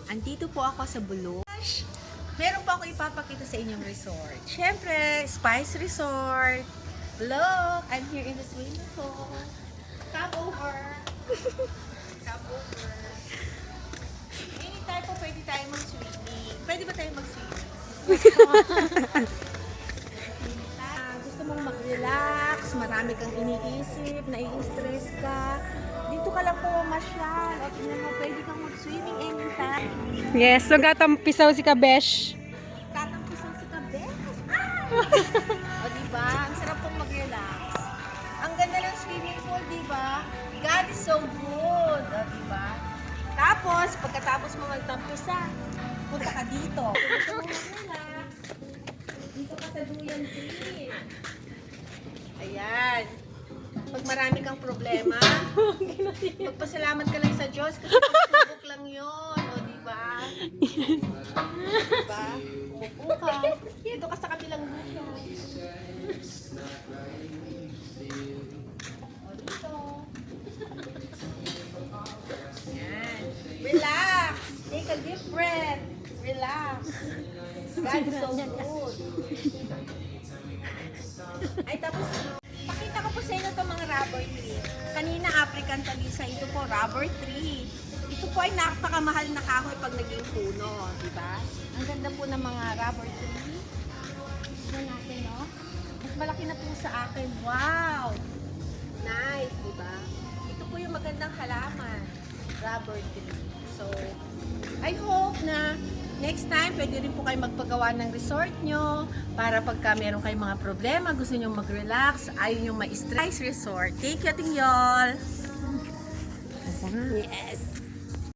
Andito po ako sa Buluc. Meron po ako ipapakita sa inyong resort. Siyempre, Spice Resort. Look, I'm here in the swimming pool. Come over. Come over. Anytime po pwede tayo mag-swimming. Pwede ba tayo mag-swimming? Gusto mong mag-relax, marami kang iniisip, nai-stress ka. Dito ka lang po masyal. O tingnan mo, pwede kang mag-swimming anytime. Yes, so pisaw si Kabesh. Tatampisan si Kabes. O diba? Ang sarap pong mag-relax. Ang ganda ng swimming pool, diba? God is so good. O diba? Tapos, pagkatapos mo magtampisa, punta ka dito. Gusto mo mag-relax. Dito ka sa Duyan Tree. Ayan. Pag marami kang problema, magpasalamat ka lang sa Diyos kasi pagsubok lang yun. O diba? Diba? Umupo ka. Dito ka sa kabilang buko. O dito. Yan. Relax. Take a deep breath. Relax. God is so good. Ay, tapos, pakita ko po sa inyo itong mga rubber tree. Kanina African Talisa, ito po rubber tree. Ito po ay napakamahal na kahoy pag naging puno, di ba? Ang ganda po ng mga rubber tree. Ito natin, no? Mas malaki na po sa akin. Wow! Nice, di ba? Ito po yung magandang halaman. Rubber tree. So, I hope na next time, pwede rin po kayo magpagawa ng resort nyo para pagka meron kayong mga problema, gusto nyo mag-relax, ayaw nyo ma-stress resort. Take you, ating y'all! Yes!